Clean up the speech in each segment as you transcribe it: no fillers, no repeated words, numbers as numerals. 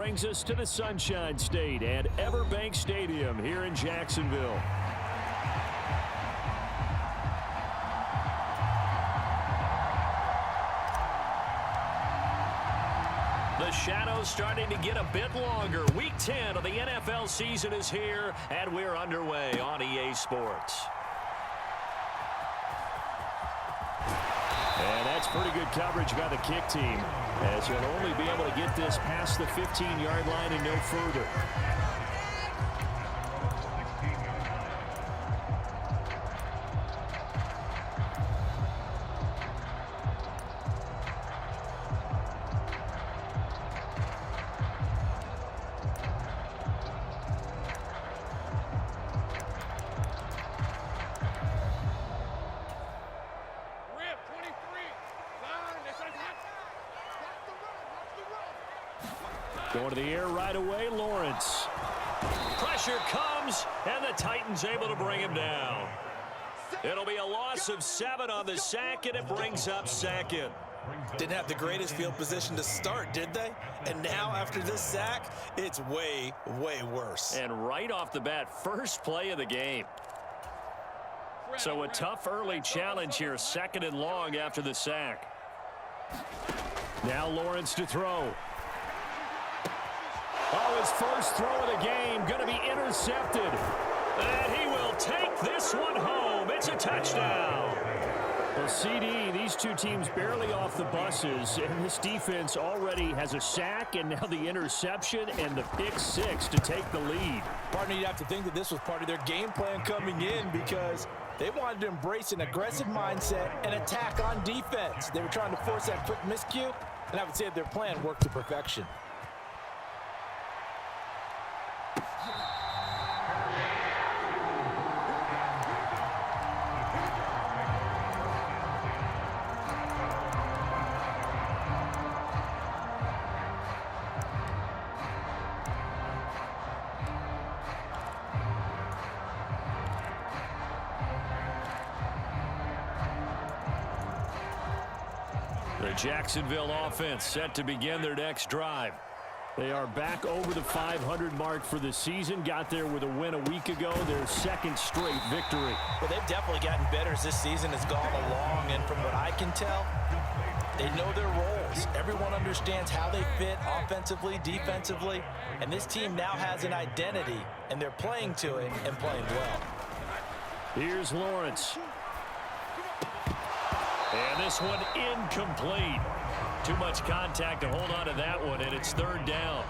Brings us to the Sunshine State at Everbank Stadium here in Jacksonville. The shadows starting to get a bit longer. Week 10 of the NFL season is here, and we're underway on EA Sports. And that's pretty good coverage by the kick team, as he'll only be able to get this past the 15-yard line and no further. Going to the air right away, Lawrence. Pressure comes, and the Titans able to bring him down. It'll be a loss of 7 on the sack, and it brings up second. Didn't have the greatest field position to start, did they? And now, after this sack, it's way, way worse. And right off the bat, first play of the game. So a tough early challenge here, 2nd and long after the sack. Now Lawrence to throw. Oh, his first throw of the game going to be intercepted. And he will take this one home. It's a touchdown. Well, CD, these two teams barely off the buses, and this defense already has a sack and now the interception and the pick 6 to take the lead. Partner, you'd have to think that this was part of their game plan coming in because they wanted to embrace an aggressive mindset and attack on defense. They were trying to force that quick miscue, and I would say that their plan worked to perfection. The Jacksonville offense set to begin their next drive. They are back over the 500 mark for the season. Got there with a win a week ago, their 2nd straight victory. Well, they've definitely gotten better as this season has gone along, and from what I can tell, they know their roles. Everyone understands how they fit offensively, defensively, and this team now has an identity, and they're playing to it and playing well. Here's Lawrence. And this one incomplete. Too much contact to hold on to that one, and it's 3rd down.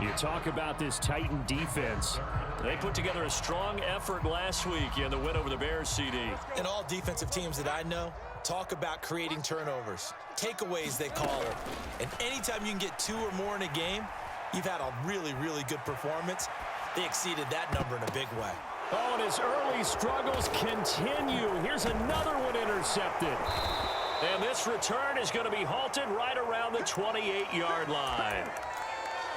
You talk about this Titan defense. They put together a strong effort last week in the win over the Bears, CD. And all defensive teams that I know talk about creating turnovers. Takeaways, they call it. And anytime you can get 2 or more in a game, you've had a really, really good performance. They exceeded that number in a big way. Oh, and his early struggles continue. Here's another one intercepted. And this return is going to be halted right around the 28-yard line.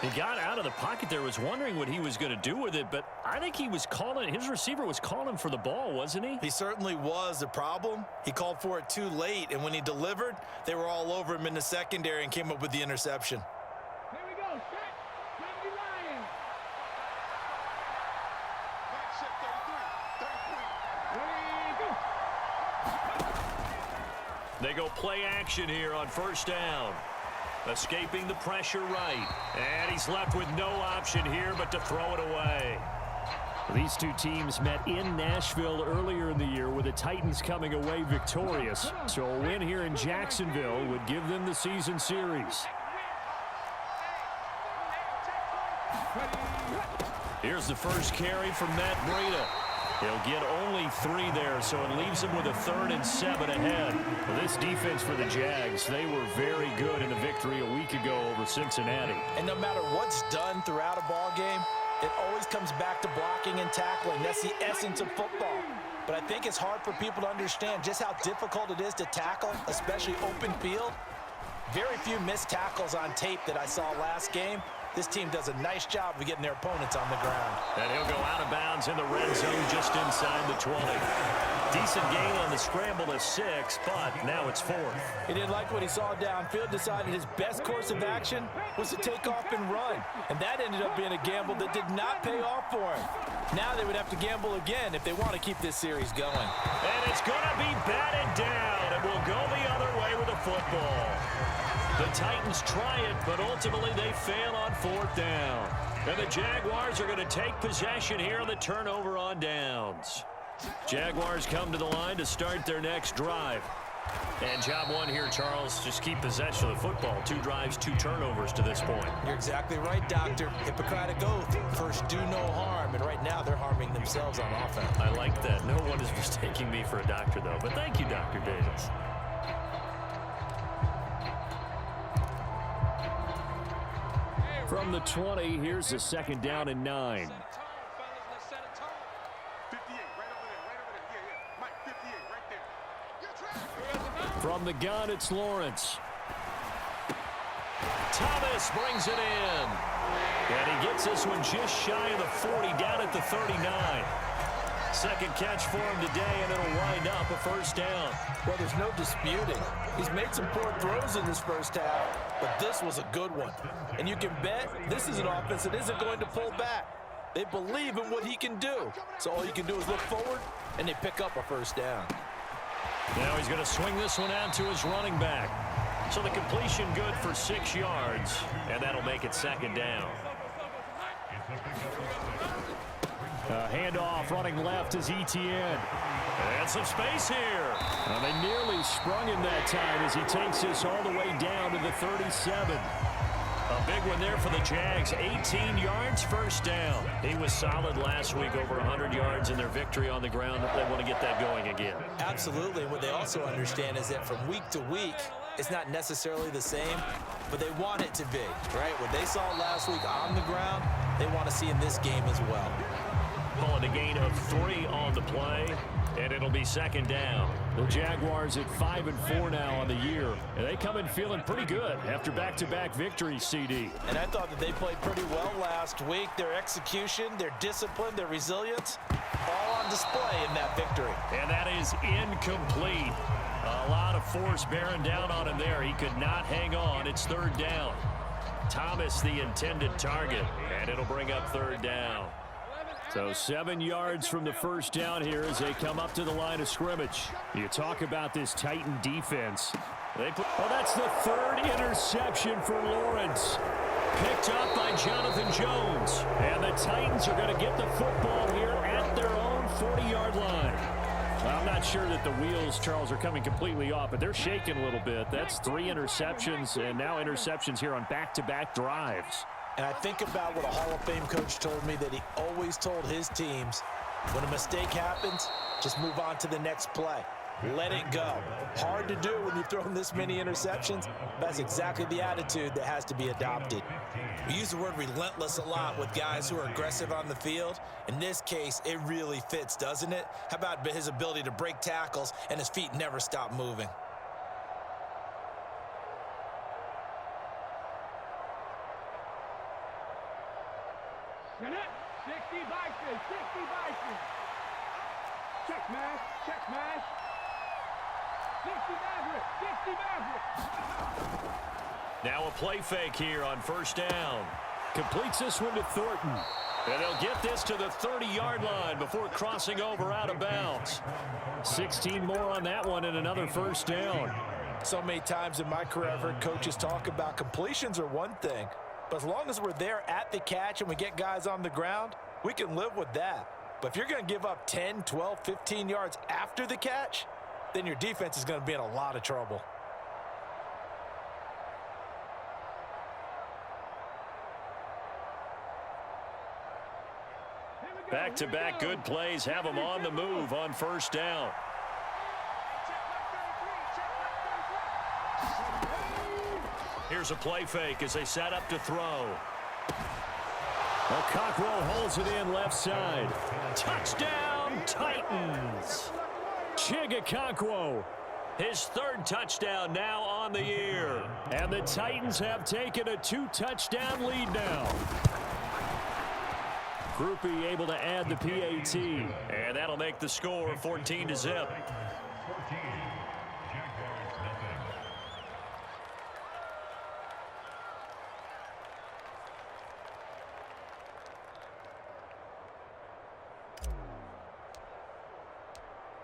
He got out of the pocket there, was wondering what he was going to do with it, but I think he was calling, his receiver was calling for the ball, wasn't he? He certainly was. The problem, he called for it too late, and when he delivered, they were all over him in the secondary and came up with the interception. Here we go, set, Tommy Ryan. They go play action here on 1st down. Escaping the pressure right. And he's left with no option here but to throw it away. These two teams met in Nashville earlier in the year with the Titans coming away victorious. So a win here in Jacksonville would give them the season series. Here's the first carry from Matt Breida. He'll get only 3 there, so it leaves him with a 3rd and 7 ahead. Well, this defense for the Jags, they were very good in the victory a week ago over Cincinnati. And no matter what's done throughout a ball game, it always comes back to blocking and tackling. That's the essence of football. But I think it's hard for people to understand just how difficult it is to tackle, especially open field. Very few missed tackles on tape that I saw last game. This team does a nice job of getting their opponents on the ground. And he'll go out of bounds in the red zone just inside the 20. Decent gain on the scramble to 6, but now it's 4th. He didn't like what he saw downfield, decided his best course of action was to take off and run. And that ended up being a gamble that did not pay off for him. Now they would have to gamble again if they want to keep this series going. And it's going to be batted down. It will go the other way with a football. The Titans try it, but ultimately they fail on 4th down. And the Jaguars are going to take possession here on the turnover on downs. Jaguars come to the line to start their next drive. And job one here, Charles, just keep possession of the football. 2 drives, 2 turnovers to this point. You're exactly right, Doctor. Hippocratic oath. First, do no harm. And right now, they're harming themselves on offense. I like that. No one is mistaking me for a doctor, though. But thank you, Dr. Davis. From the 20, here's the 2nd down and 9. From the gun, it's Lawrence. Thomas brings it in. And he gets this one just shy of the 40, down at the 39. Second catch for him today, and it'll wind up a 1st down. Well, there's no disputing. He's made some poor throws in this first half, but this was a good one. And you can bet this is an offense that isn't going to pull back. They believe in what he can do. So all you can do is look forward, and they pick up a 1st down. Now he's going to swing this one out to his running back. So the completion good for 6 yards, and that'll make it 2nd down. Handoff running left is Etienne. And some space here. And they nearly sprung him that time as he takes this all the way down to the 37. A big one there for the Jags. 18 yards, 1st down. He was solid last week, over 100 yards in their victory on the ground. They want to get that going again. Absolutely. And what they also understand is that from week to week, it's not necessarily the same, but they want it to be, right? What they saw last week on the ground, they want to see in this game as well. Calling a gain of 3 on the play, and it'll be 2nd down. The Jaguars at 5-4 now on the year, and they come in feeling pretty good after back-to-back victories, CD. And I thought that they played pretty well last week. Their execution, their discipline, their resilience, all on display in that victory. And that is incomplete. A lot of force bearing down on him there. He could not hang on. It's 3rd down. Thomas the intended target, and it'll bring up 3rd down. So 7 yards from the 1st down here as they come up to the line of scrimmage. You talk about this Titan defense. That's the 3rd interception for Lawrence. Picked up by Jonathan Jones. And the Titans are going to get the football here at their own 40-yard line. I'm not sure that the wheels, Charles, are coming completely off, but they're shaking a little bit. That's 3 interceptions, and now interceptions here on back-to-back drives. And I think about what a Hall of Fame coach told me, that he always told his teams, when a mistake happens, just move on to the next play. Let it go. Hard to do when you've thrown this many interceptions. That's exactly the attitude that has to be adopted. We use the word relentless a lot with guys who are aggressive on the field. In this case, it really fits, doesn't it? How about his ability to break tackles and his feet never stop moving? Get it. 60 Bison. 60 Bison. Check mash. Check mash. 60 Maverick. 60 Maverick. Now a play fake here on 1st down. Completes this one to Thornton. And they'll get this to the 30-yard line before crossing over out of bounds. 16 more on that one and another 1st down. So many times in my career, I've heard coaches talk about completions are one thing. But as long as we're there at the catch and we get guys on the ground, we can live with that. But if you're going to give up 10, 12, 15 yards after the catch, then your defense is going to be in a lot of trouble. Back-to-back good plays have them on the move on 1st down. Here's a play fake as they set up to throw. Cockrell holds it in left side. Touchdown, Titans. Chigakonkwo His third touchdown now on the year. And the Titans have taken a 2-touchdown lead now. Groupie able to add the PAT. And that'll make the score 14-0.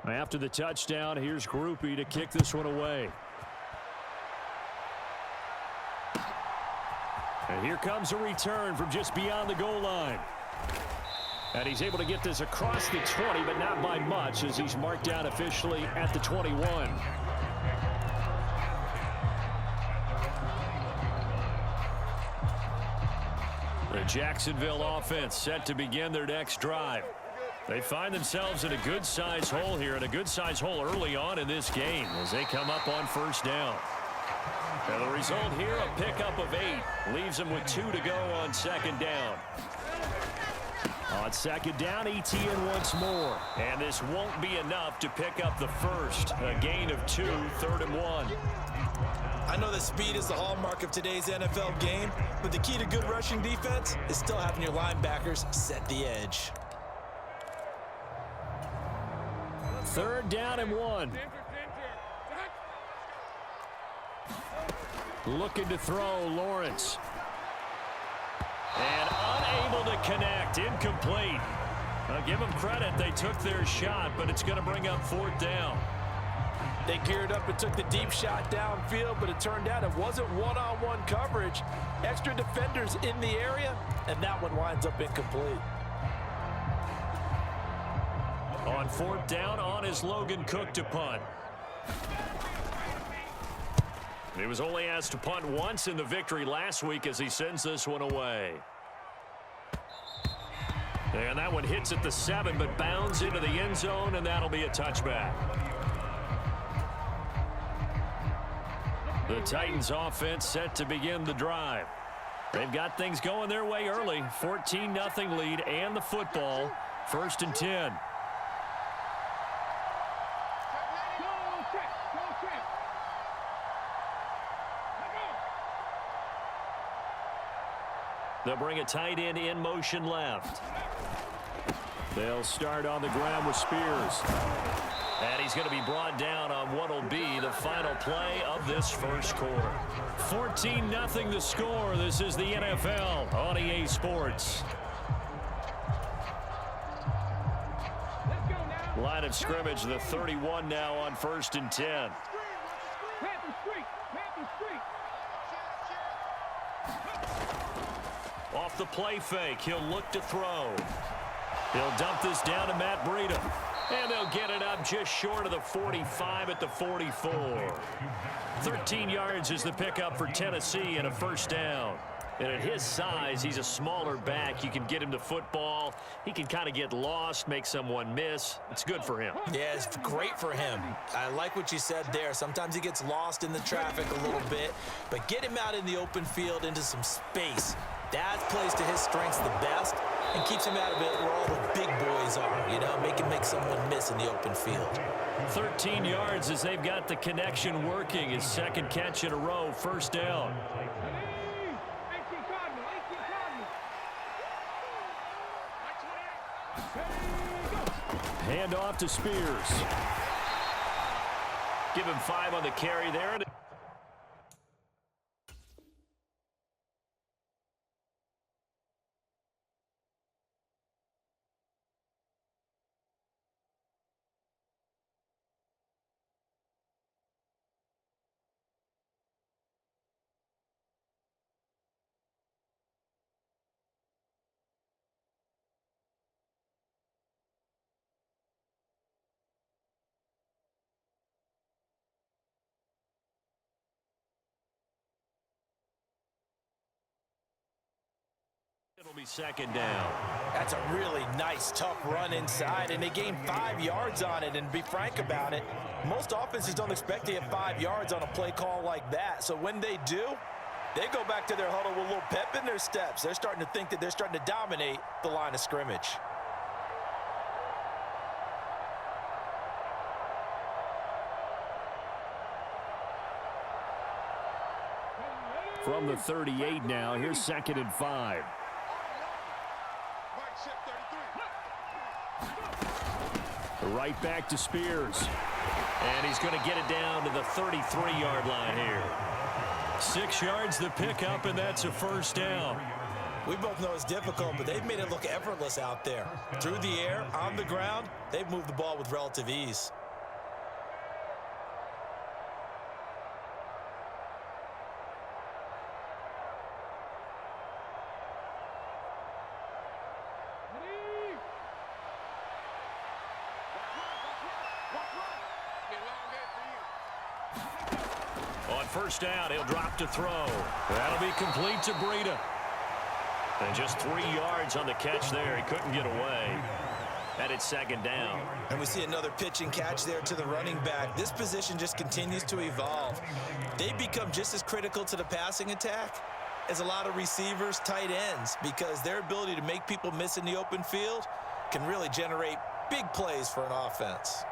After the touchdown, here's Groupie to kick this one away. And here comes a return from just beyond the goal line. And he's able to get this across the 20, but not by much, as he's marked out officially at the 21. The Jacksonville offense set to begin their next drive. They find themselves in a good-sized hole here, and a good-sized hole early on in this game as they come up on first down. And the result here, a pickup of 8. Leaves them with 2 to go on second down. On second down, ETN once more. And this won't be enough to pick up the first. A gain of 2, 3rd and 1. I know that speed is the hallmark of today's NFL game, but the key to good rushing defense is still having your linebackers set the edge. 3rd down and 1. Looking to throw, Lawrence. And unable to connect, incomplete. I'll give them credit, they took their shot, but it's going to bring up 4th down. They geared up and took the deep shot downfield, but it turned out it wasn't one-on-one coverage. Extra defenders in the area, and that one winds up incomplete. On 4th down, on is Logan Cook to punt. He was only asked to punt once in the victory last week as he sends this one away. And that one hits at the 7, but bounds into the end zone, and that'll be a touchback. The Titans offense set to begin the drive. They've got things going their way early. 14-0 lead and the football. 1st and 10. They'll bring a tight end in motion left. They'll start on the ground with Spears. And he's going to be brought down on what will be the final play of this first quarter. 14-0 the score. This is the NFL on EA Sports. Line of scrimmage, the 31 now on 1st and 10. Off the play fake, he'll look to throw. He'll dump this down to Matt Breida. And they'll get it up just short of the 45 at the 44. 13 yards is the pickup for Tennessee and a 1st down. And at his size, he's a smaller back. You can get him to football. He can kind of get lost, make someone miss. It's good for him. Yeah, it's great for him. I like what you said there. Sometimes he gets lost in the traffic a little bit, but get him out in the open field into some space. That plays to his strengths the best and keeps him out of it where all the big boys are, you know, make someone miss in the open field. 13 yards as they've got the connection working. His 2nd catch in a row, 1st down. Hand off to Spears. Give him 5 on the carry there. It'll be 2nd down. That's a really nice, tough run inside, and they gained 5 yards on it. And to be frank about it, most offenses don't expect to get 5 yards on a play call like that. So when they do, they go back to their huddle with a little pep in their steps. They're starting to think that they're starting to dominate the line of scrimmage. From the 38 now, here's 2nd and 5. Right back to Spears. And he's going to get it down to the 33-yard line here. 6 yards the pickup, and that's a first down. We both know it's difficult, but they've made it look effortless out there. Through the air, on the ground, they've moved the ball with relative ease. On first down, he'll drop to throw. That'll be complete to Breida. And just 3 yards on the catch there. He couldn't get away. And it's 2nd down. And we see another pitch and catch there to the running back. This position just continues to evolve. They become just as critical to the passing attack as a lot of receivers, tight ends, because their ability to make people miss in the open field can really generate big plays for an offense.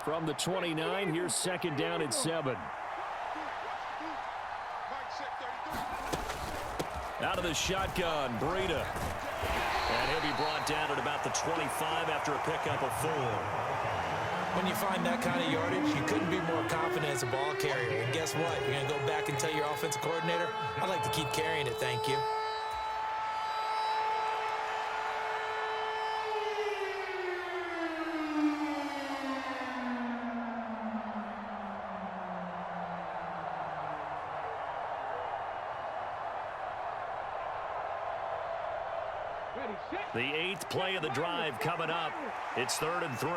From the 29, here's 2nd down and 7. Out of the shotgun, Breida. And he'll be brought down at about the 25 after a pickup of 4. When you find that kind of yardage, you couldn't be more confident as a ball carrier. And guess what? You're going to go back and tell your offensive coordinator, I'd like to keep carrying it, thank you. The 8th play of the drive coming up. It's 3rd and 3.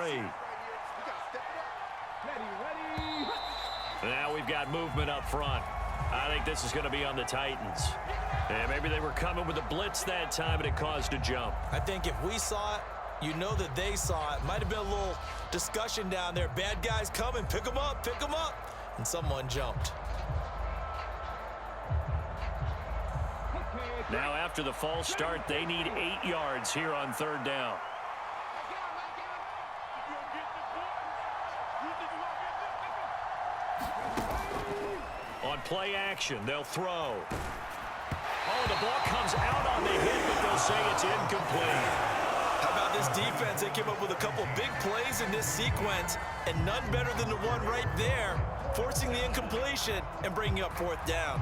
Now we've got movement up front. I think this is going to be on the Titans. And maybe they were coming with a blitz that time and it caused a jump. I think if we saw it, you know that they saw it. Might have been a little discussion down there. Bad guys coming. Pick them up. Pick them up. And someone jumped. Now after the false start, they need 8 yards here on 3rd down. On play action, they'll throw. Oh, the ball comes out on the hit, but they'll say it's incomplete. How about this defense? They came up with a couple big plays in this sequence, and none better than the one right there, forcing the incompletion and bringing up 4th down.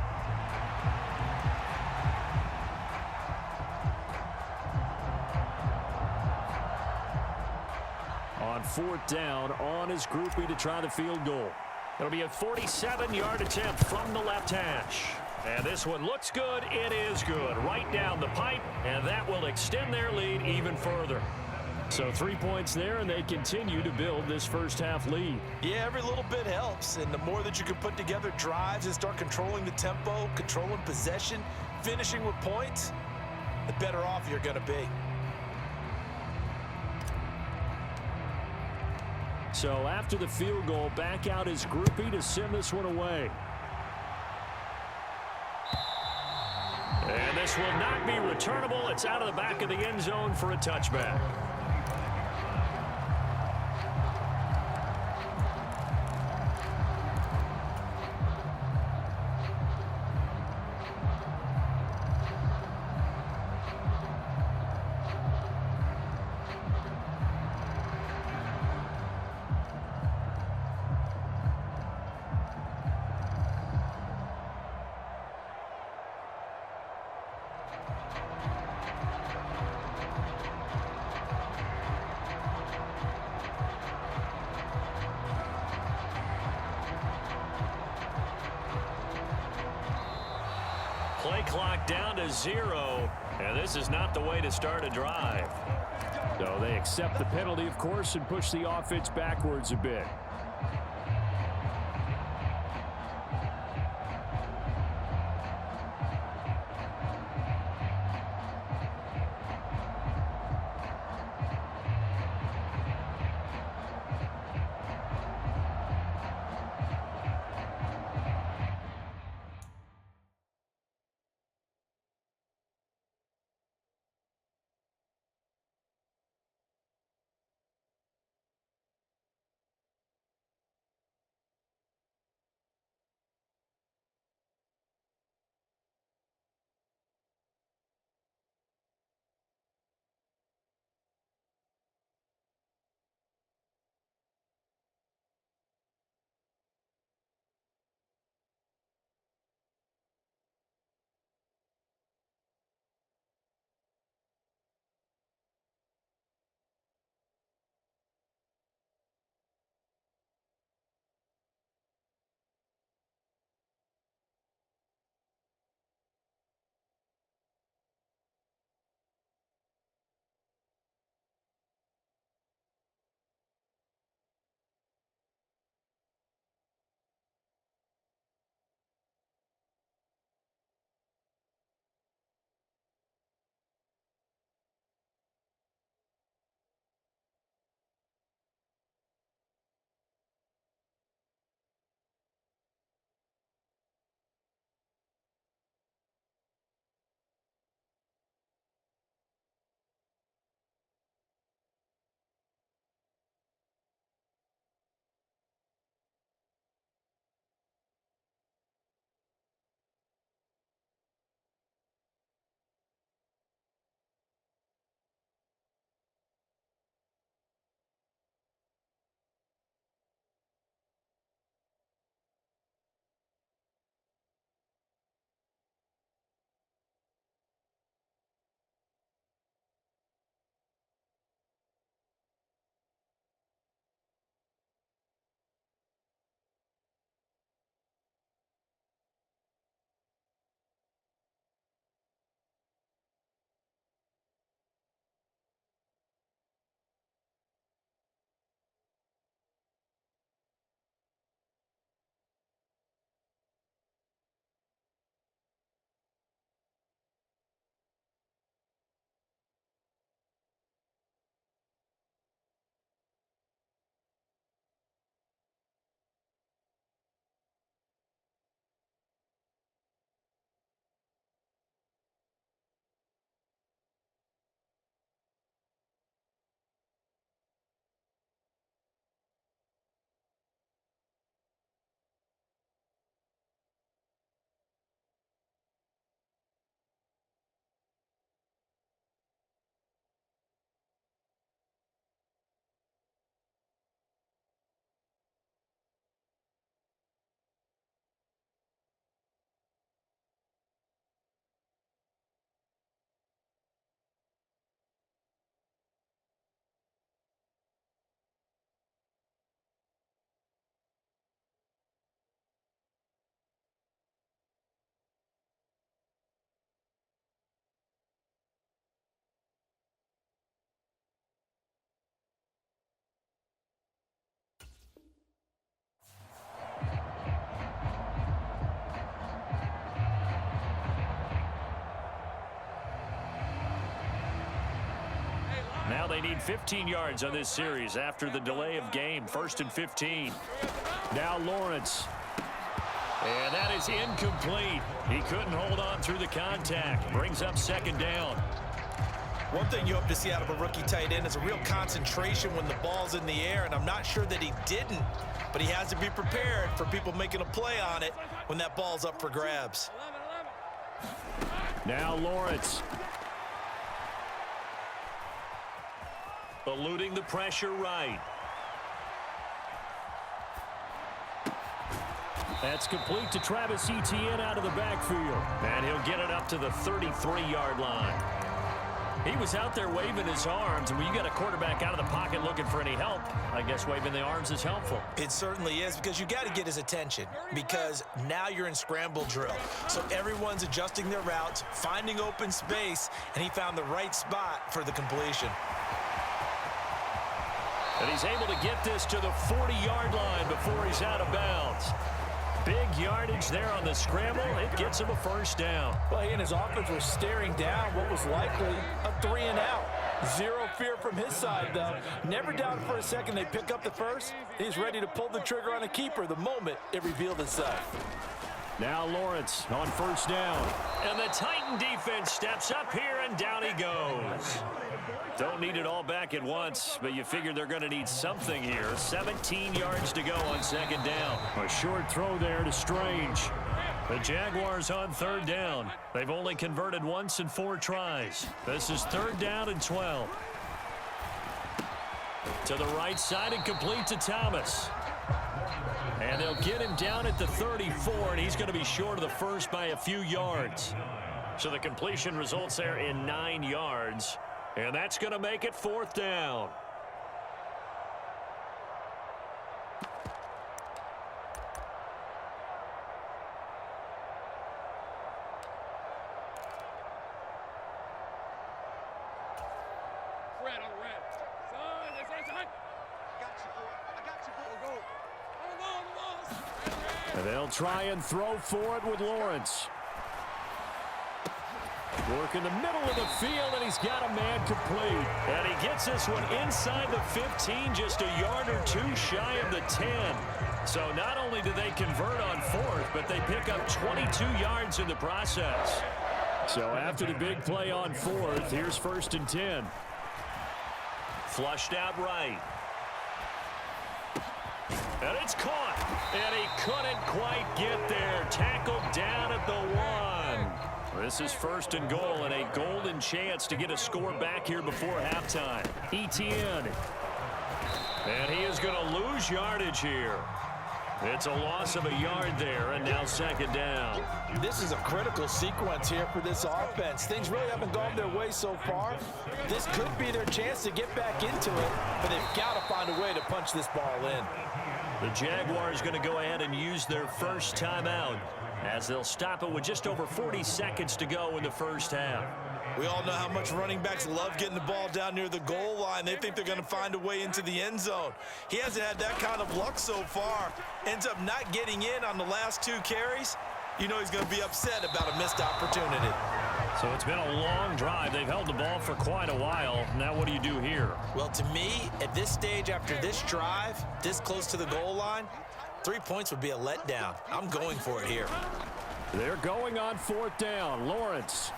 On 4th down, on his groupie to try the field goal. It'll be a 47-yard attempt from the left hash. And this one looks good. It is good. Right down the pipe, and that will extend their lead even further. So 3 points there, and they continue to build this first half lead. Yeah, every little bit helps, and the more that you can put together drives and start controlling the tempo, controlling possession, finishing with points, the better off you're going to be. So after the field goal, back out his groupie to send this one away. And this will not be returnable. It's out of the back of the end zone for a touchback. Play clock down to 0, and this is not the way to start a drive. So they accept the penalty, of course, and push the offense backwards a bit. they need 15 yards on this series after the delay of game. 1st and 15. Now Lawrence. And that is incomplete. He couldn't hold on through the contact. Brings up 2nd down. One thing you hope to see out of a rookie tight end is a real concentration when the ball's in the air, and I'm not sure that he didn't, but he has to be prepared for people making a play on it when that ball's up for grabs. Now Lawrence. Eluding the pressure right. That's complete to Travis Etienne out of the backfield. And he'll get it up to the 33-yard line. He was out there waving his arms, and when you got a quarterback out of the pocket looking for any help, I guess waving the arms is helpful. It certainly is, because you got to get his attention, because now you're in scramble drill. So everyone's adjusting their routes, finding open space, and he found the right spot for the completion. And he's able to get this to the 40-yard line before he's out of bounds. Big yardage there on the scramble. It gets him a 1st down. Well, he and his offense were staring down what was likely a 3-and-out. Zero fear from his side, though. Never doubted for a second they pick up the first. He's ready to pull the trigger on a keeper the moment it revealed itself. Now Lawrence on 1st down. And the Titan defense steps up here, and down he goes. Don't need it all back at once, but you figure they're going to need something here. 17 yards to go on 2nd down. A short throw there to Strange. The Jaguars on 3rd down. They've only converted once in 4 tries. This is 3rd down and 12. To the right side and complete to Thomas. And they'll get him down at the 34, and he's going to be short of the first by a few yards. So the completion results there in 9 yards. And that's going to make it 4th down. Red on red. Son, that's son. I got you, boy. Go. And they'll try and throw for it with Lawrence. Work in the middle of the field, and he's got a man complete. And he gets this one inside the 15, just a yard or 2 shy of the 10. So not only do they convert on 4th, but they pick up 22 yards in the process. So after the big play on 4th, here's 1st and 10. Flushed out right. And it's caught. And he couldn't quite get there. Tackled down at the 1. This is 1st and goal, and a golden chance to get a score back here before halftime. Etienne. And he is going to lose yardage here. It's a loss of a yard there, and now 2nd down. This is a critical sequence here for this offense. Things really haven't gone their way so far. This could be their chance to get back into it, but they've got to find a way to punch this ball in. The Jaguars going to go ahead and use their first timeout, as they'll stop it with just over 40 seconds to go in the first half. We all know how much running backs love getting the ball down near the goal line. They think they're going to find a way into the end zone. He hasn't had that kind of luck so far. Ends up not getting in on the last 2 carries. You know he's going to be upset about a missed opportunity. So it's been a long drive. They've held the ball for quite a while. Now what do you do here? Well, to me, at this stage after this drive, this close to the goal line, 3 points would be a letdown. I'm going for it here. They're going on 4th down. Lawrence.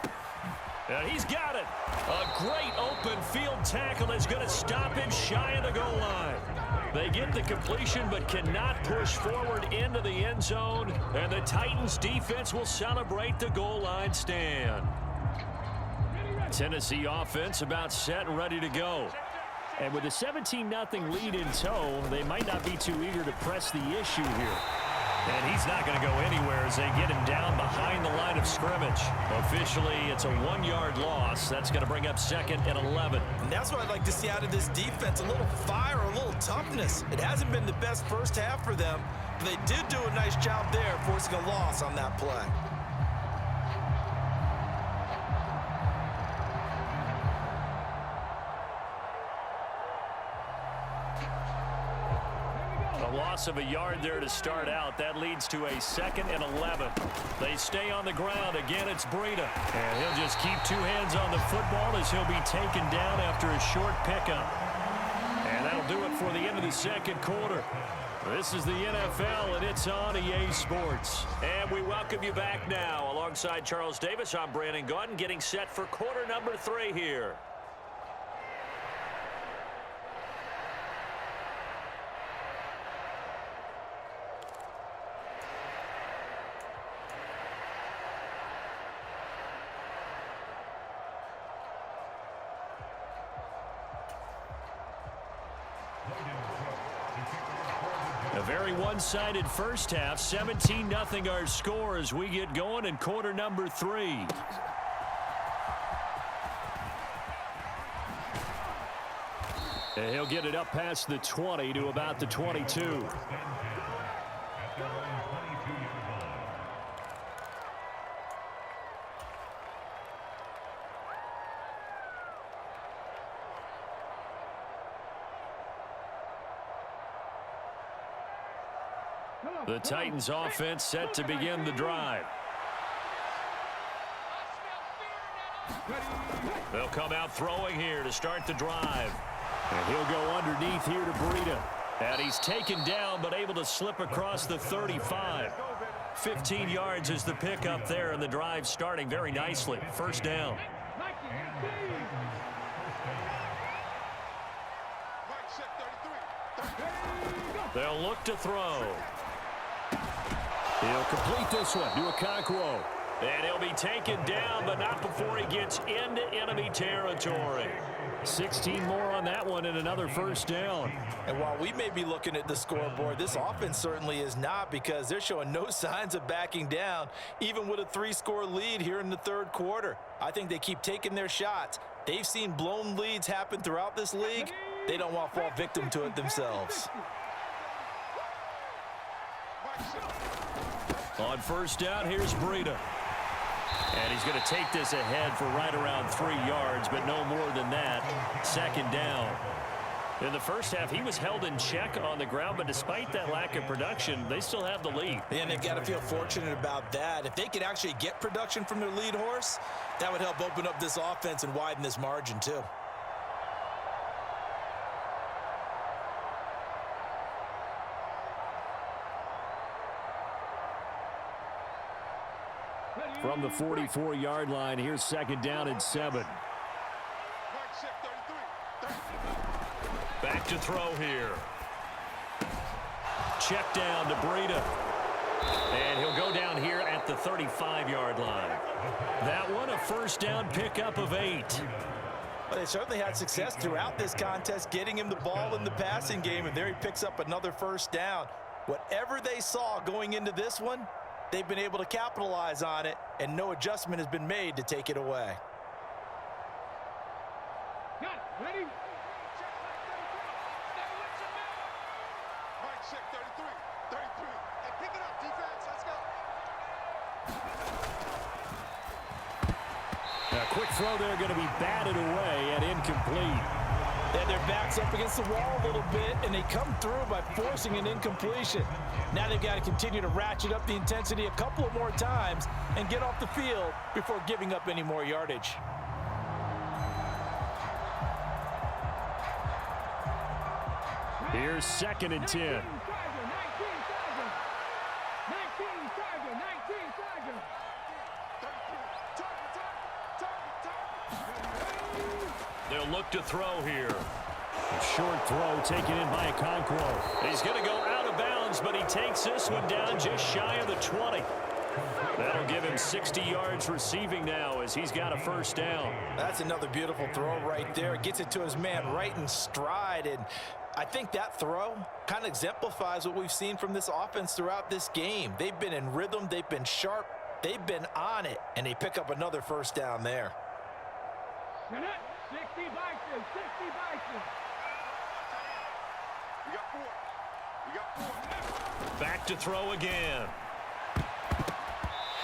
And he's got it. A great open field tackle is going to stop him shy of the goal line. They get the completion but cannot push forward into the end zone. And the Titans defense will celebrate the goal line stand. Tennessee offense about set and ready to go. And with a 17-0 lead in tow, they might not be too eager to press the issue here. And he's not going to go anywhere as they get him down behind the line of scrimmage. Officially, it's a 1-yard loss. That's going to bring up 2nd and 11. And that's what I'd like to see out of this defense, a little fire, a little toughness. It hasn't been the best first half for them, but they did do a nice job there forcing a loss on that play. A loss of a yard there to start out. That leads to a 2nd and 11. They stay on the ground. Again, it's Breida. And he'll just keep 2 hands on the football as he'll be taken down after a short pickup. And that'll do it for the end of the 2nd quarter. This is the NFL, and it's on EA Sports. And we welcome you back now. Alongside Charles Davis, I'm Brandon Gaudin, getting set for quarter number 3 here. A very one-sided first half, 17-0 our score as we get going in quarter number 3. And he'll get it up past the 20 to about the 22. The Titans offense set to begin the drive. They'll come out throwing here to start the drive. And he'll go underneath here to Breida. And he's taken down but able to slip across the 35. 15 yards is the pickup there, and the drive starting very nicely. First down. They'll look to throw. He'll complete this one to Okonkwo. And he'll be taken down, but not before he gets into enemy territory. 16 more on that one and another first down. And while we may be looking at the scoreboard, this offense certainly is not, because they're showing no signs of backing down, even with a 3-score lead here in the 3rd quarter. I think they keep taking their shots. They've seen blown leads happen throughout this league. They don't want to fall victim to it themselves. On first down, here's Breida. And he's going to take this ahead for right around 3 yards, but no more than that. 2nd down. In the first half, he was held in check on the ground, but despite that lack of production, they still have the lead. And they've got to feel fortunate about that. If they could actually get production from their lead horse, that would help open up this offense and widen this margin too. From the 44-yard line, here's 2nd down and 7. Back to throw here. Check down to Breida. And he'll go down here at the 35-yard line. That one, a first down pickup of 8. Well, they certainly had success throughout this contest, getting him the ball in the passing game, and there he picks up another first down. Whatever they saw going into this one, they've been able to capitalize on it, and no adjustment has been made to take it away. Ready? A quick throw there, going to be batted away and incomplete. And their back's up against the wall a little bit, and they come through by forcing an incompletion. Now they've got to continue to ratchet up the intensity a couple of more times and get off the field before giving up any more yardage. Here's 2nd and 10. They'll look to throw here. A short throw taken in by Okonkwo. He's going to go out of bounds, but he takes this one down just shy of the 20. That'll give him 60 yards receiving now as he's got a first down. That's another beautiful throw right there. Gets it to his man right in stride, and I think that throw kind of exemplifies what we've seen from this offense throughout this game. They've been in rhythm, they've been sharp, they've been on it, and they pick up another first down there. 60 Vikings, 60 Vikings. We got four. Back to throw again.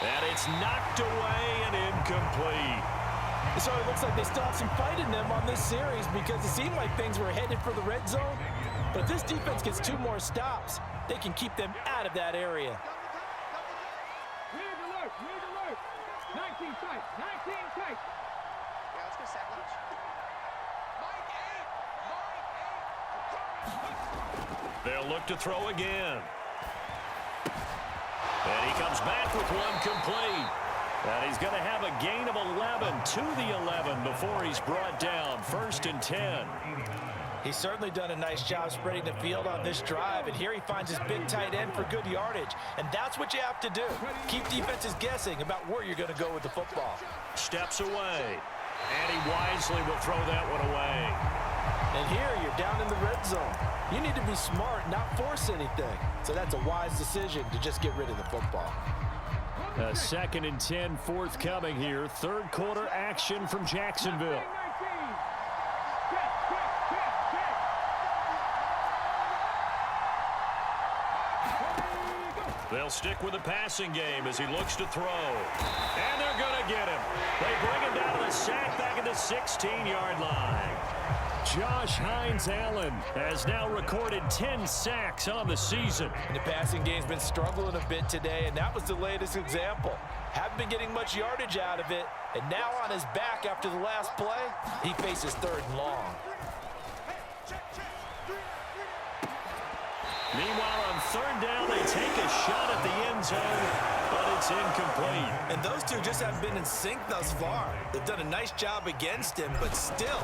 And it's knocked away and incomplete. So it looks like they still have some fight in them on this series, because it seemed like things were headed for the red zone, But if this defense gets 2 more stops, they can keep them out of that area. Rig alert, rig alert. 19 tight, 19 tight. Yeah, let's go sack lunch. Mike 8, They'll look to throw again. And he comes back with one complete. And he's going to have a gain of 11 to the 11 before he's brought down. 1st and 10. He's certainly done a nice job spreading the field on this drive, and here he finds his big tight end for good yardage. And that's what you have to do. Keep defenses guessing about where you're going to go with the football. Steps away. And he wisely will throw that one away. And here you're down in the red zone. You need to be smart, not force anything. So that's a wise decision to just get rid of the football. 2nd and 10 forthcoming here. 3rd quarter action from Jacksonville. They'll stick with the passing game as he looks to throw. And they're going to get him. They bring him down to the sack back at the 16-yard line. Josh Hines-Allen has now recorded 10 sacks on the season. And the passing game's been struggling a bit today, and that was the latest example. Haven't been getting much yardage out of it, and now on his back after the last play, he faces 3rd and long. Meanwhile, on 3rd down, they take a shot at the end zone, but it's incomplete. And those two just haven't been in sync thus far. They've done a nice job against him, but still,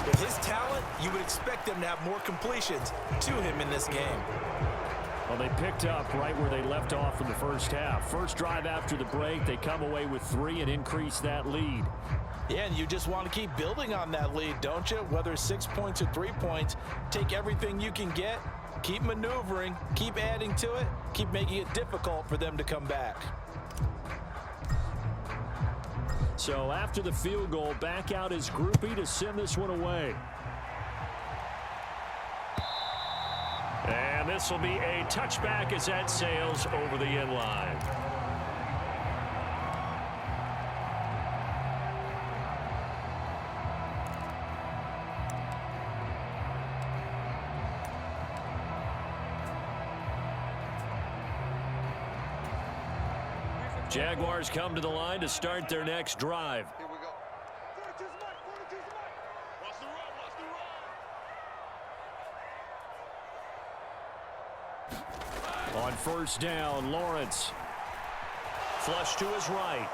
with his talent, you would expect them to have more completions to him in this game. Well, they picked up right where they left off in the first half. First drive after the break, they come away with 3 and increase that lead. Yeah, and you just want to keep building on that lead, don't you? Whether it's 6 points or 3 points, take everything you can get. Keep maneuvering, keep adding to it, keep making it difficult for them to come back. So after the field goal, back out is Groupie to send this one away. And this will be a touchback as that sails over the end line. Jaguars come to the line to start their next drive. Here we go. 42's the mark, 42's the mark. Watch the run, watch the run. On 1st down, Lawrence. Flush to his right.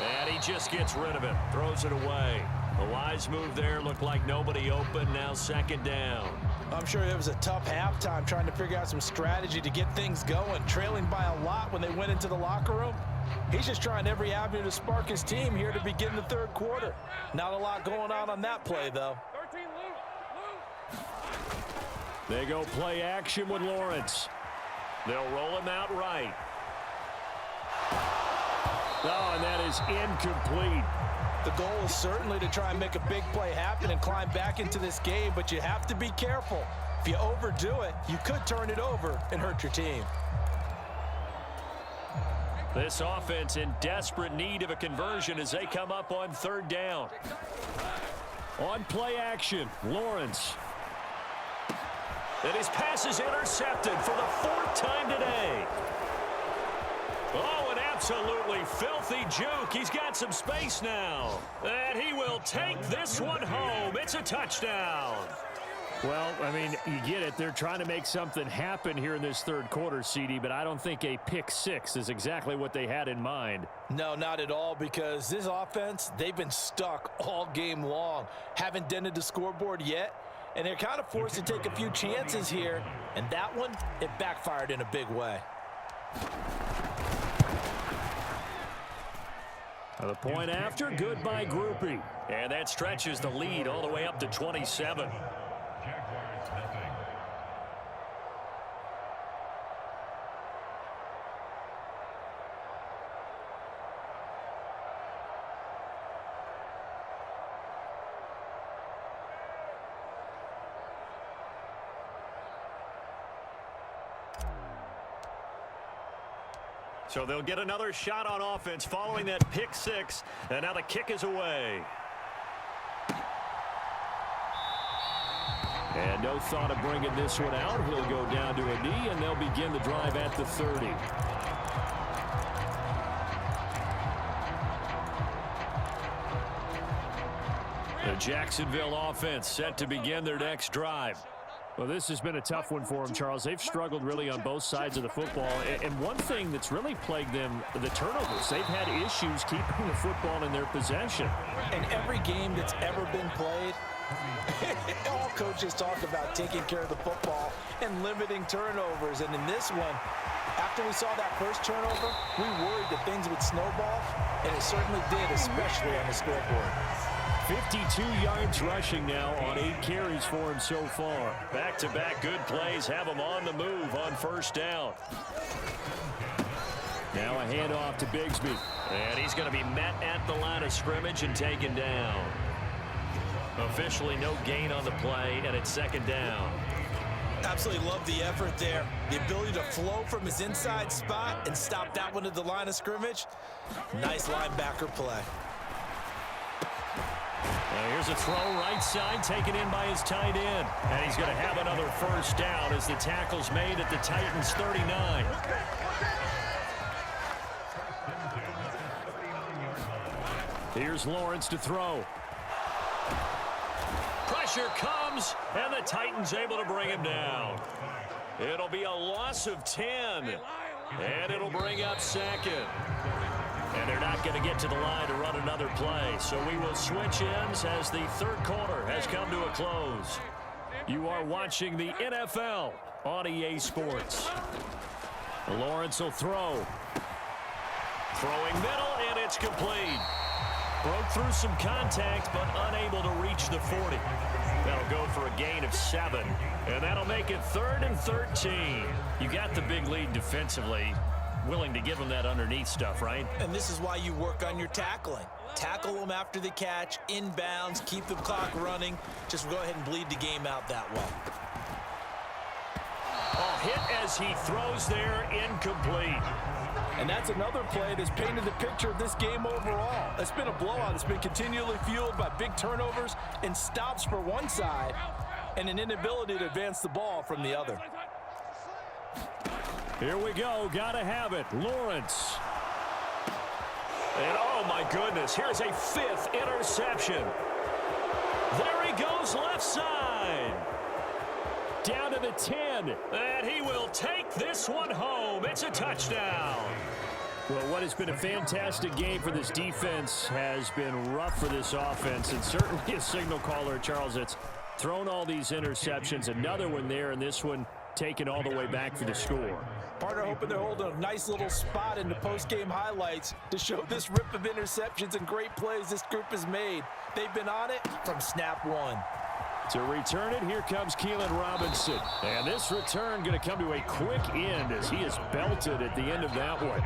And he just gets rid of it. Throws it away. A wise move there. Looked like nobody open. Now 2nd down. I'm sure it was a tough halftime trying to figure out some strategy to get things going. Trailing by a lot when they went into the locker room. He's just trying every avenue to spark his team here to begin the 3rd quarter. Not a lot going on that play, though. 13 loose. They go play action with Lawrence. They'll roll him out right. Oh, and that is incomplete. The goal is certainly to try and make a big play happen and climb back into this game, but you have to be careful. If you overdo it, you could turn it over and hurt your team. This offense in desperate need of a conversion as they come up on 3rd down. On play action, Lawrence. And his pass is intercepted for the 4th time today. Oh, an absolutely filthy juke. He's got some space now. And he will take this one home. It's a touchdown. Well, I mean, you get it. They're trying to make something happen here in this 3rd quarter, CD, but I don't think a pick 6 is exactly what they had in mind. No, not at all, because this offense, they've been stuck all game long. Haven't dented the scoreboard yet, and they're kind of forced to take a few chances here, and that one, it backfired in a big way. The point after, good by Groupie. And that stretches the lead all the way up to 27. So they'll get another shot on offense following that pick 6. And now the kick is away. And No thought of bringing this one out. He'll go down to a knee, and they'll begin the drive at the 30. The Jacksonville offense set to begin their next drive. Well, this has been a tough one for them, Charles. They've struggled really on both sides of the football. And one thing that's really plagued them, the turnovers. They've had issues keeping the football in their possession. In every game that's ever been played, all coaches talk about taking care of the football and limiting turnovers. And in this one, after we saw that first turnover, we worried that things would snowball, and it certainly did, especially on the scoreboard. 52 yards rushing now on 8 carries for him so far. Back-to-back good plays have him on the move on first down. Now a handoff to Bigsby. And he's going to be met at the line of scrimmage and taken down. Officially no gain on the play, and it's second down. Absolutely love the effort there. The ability to flow from his inside spot and stop that one at the line of scrimmage. Nice linebacker play. Here's a throw right side taken in by his tight end. And he's going to have another first down as the tackle's made at the Titans' 39. Here's Lawrence to throw. Pressure comes, and the Titans able to bring him down. It'll be a loss of 10, and it'll bring up second. And they're not going to get to the line to run another play, so we will switch ends as the third quarter has come to a close. You are watching the NFL on EA Sports. Lawrence will throw. Throwing middle, and it's complete. Broke through some contact, but unable to reach the 40. That'll go for a gain of 7, and that'll make it 3rd and 13. You got the big lead defensively. Willing to give them that underneath stuff, right? And this is why you work on your tackling. Tackle them after the catch, inbounds, keep the clock running. Just go ahead and bleed the game out that way. Oh, hit as he throws there, incomplete. And that's another play that's painted the picture of this game overall. It's been a blowout. It's been continually fueled by big turnovers and stops for one side and an inability to advance the ball from the other. Here we go. Gotta have it. Lawrence. And oh my goodness, here's a 5th interception. There he goes left side. Down to the 10. And he will take this one home. It's a touchdown. Well, what has been a fantastic game for this defense has been rough for this offense, and certainly a signal caller, Charles, that's thrown all these interceptions. Another one there, and this one taken all the way back for the score. Partner hoping they're holding a nice little spot in the post-game highlights to show this rip of interceptions and great plays this group has made. They've been on it from snap one. To return it, here comes Keelan Robinson. And this return going to come to a quick end as he is belted at the end of that one.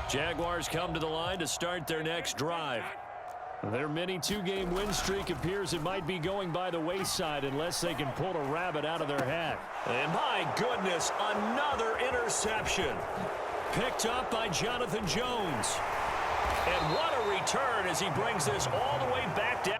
Jaguars come to the line to start their next drive. Their mini 2-game win streak appears it might be going by the wayside unless they can pull a rabbit out of their hat. And my goodness, another interception. Picked up by Jonathan Jones. And what a return as he brings this all the way back down.